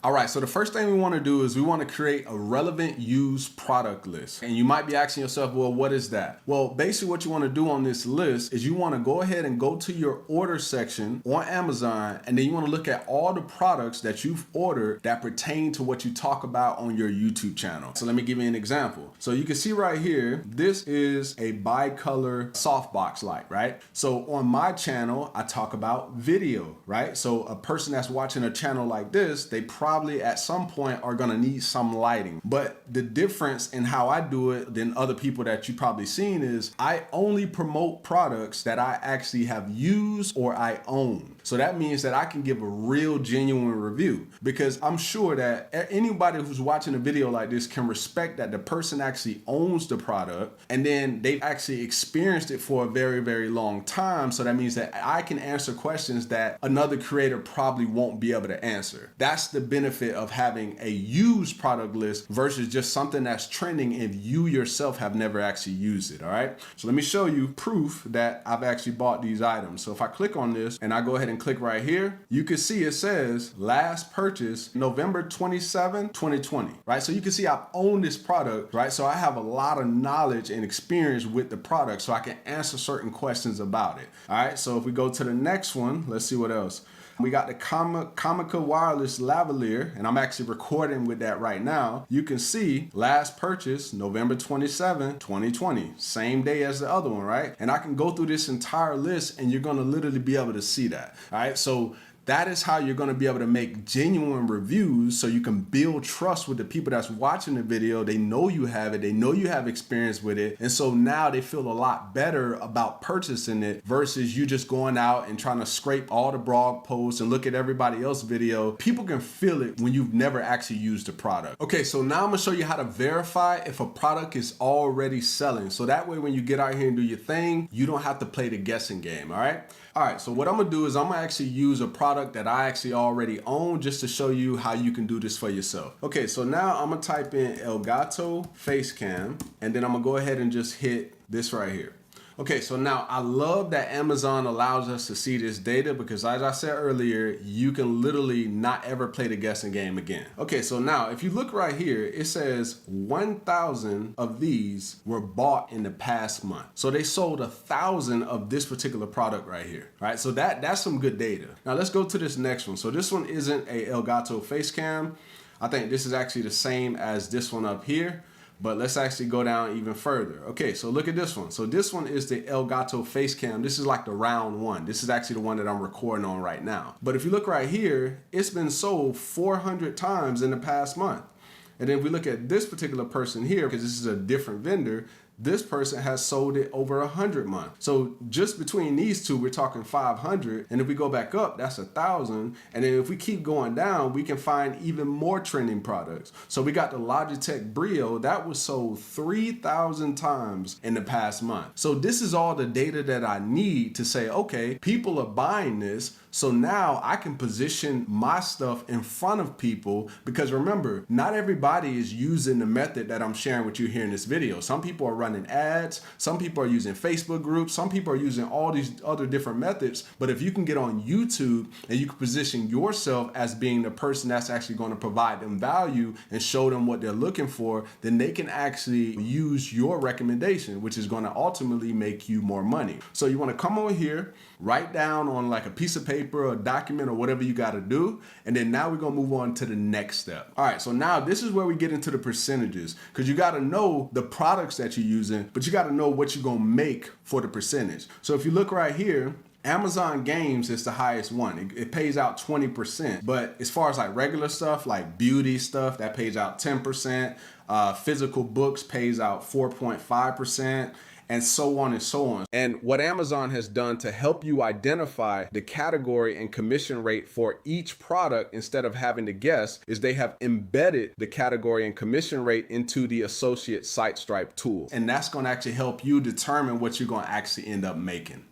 All right, so the first thing we want to do is we want to create a relevant used product list. And you might be asking yourself, well, what is that? Well, basically what you want to do on this list is you want to go ahead and go to your order section on Amazon, and then you want to look at all the products that you've ordered that pertain to what you talk about on your YouTube channel. So let me give you an example. So you can see right here, this is a bicolor softbox light, right? So on my channel, I talk about video, right? So a person that's watching a channel like this, they probably at some point are gonna need some lighting. But the difference in how I do it than other people that you probably seen is I only promote products that I actually have used or I own. So that means that I can give a real genuine review, because I'm sure that anybody who's watching a video like this can respect that the person actually owns the product and then they've actually experienced it for a very, very long time. So that means that I can answer questions that another creator probably won't be able to answer. That's the benefit of having a used product list versus just something that's trending if you yourself have never actually used it. All right, so let me show you proof that I've actually bought these items. So if I click on this and I go ahead and click right here, you can see it says last purchase November 27, 2020, right? So you can see I've owned this product, right? So I have a lot of knowledge and experience with the product, so I can answer certain questions about it. All right, so if we go to the next one, let's see what else. We got the Comica wireless lavalier, and I'm actually recording with that right now. You can see last purchase November 27, 2020, same day as the other one, right? And I can go through this entire list and you're gonna literally be able to see that. All right, so that is how you're going to be able to make genuine reviews, so you can build trust with the people that's watching the video. They know you have it. They know you have experience with it. And so now they feel a lot better about purchasing it versus you just going out and trying to scrape all the blog posts and look at everybody else's video. People can feel it when you've never actually used the product. Okay, so now I'm going to show you how to verify if a product is already selling. So that way when you get out here and do your thing, you don't have to play the guessing game, all right? All right, so what I'm gonna do is I'm gonna actually use a product that I actually already own just to show you how you can do this for yourself. Okay, so now I'm gonna type in Elgato face cam, and then I'm gonna go ahead and just hit this right here. Okay, so now I love that Amazon allows us to see this data, because as I said earlier, you can literally not ever play the guessing game again. Okay, so now if you look right here, it says 1,000 of these were bought in the past month. So they sold 1,000 of this particular product right here, right? So that's some good data. Now let's go to this next one. So this one isn't a Elgato face cam. I think this is actually the same as this one up here. But let's actually go down even further. Okay, so look at this one. So this one is the Elgato face cam. This is like the round one. This is actually the one that I'm recording on right now. But if you look right here, it's been sold 400 times in the past month. And then if we look at this particular person here, because this is a different vendor, this person has sold it over 100 months. So just between these two, we're talking 500. And if we go back up, that's 1,000. And then if we keep going down, we can find even more trending products. So we got the Logitech Brio that was sold 3,000 times in the past month. So this is all the data that I need to say, okay, people are buying this. So now I can position my stuff in front of people, because remember, not everybody is using the method that I'm sharing with you here in this video. Some people are running ads, some people are using Facebook groups, some people are using all these other different methods. But if you can get on YouTube and you can position yourself as being the person that's actually going to provide them value and show them what they're looking for, then they can actually use your recommendation, which is going to ultimately make you more money. So you want to come over here, write down on like a piece of paper or a document or whatever you got to do. And then now we're going to move on to the next step. All right, so now this is where we get into the percentages, because you got to know the products that you're using, but you got to know what you're going to make for the percentage. So if you look right here, Amazon Games is the highest one. It pays out 20%. But as far as like regular stuff, like beauty stuff, that pays out 10%. Physical books pays out 4.5%. And so on and so on. And what Amazon has done to help you identify the category and commission rate for each product instead of having to guess is they have embedded the category and commission rate into the associate site stripe tool. And that's going to actually help you determine what you're going to actually end up making.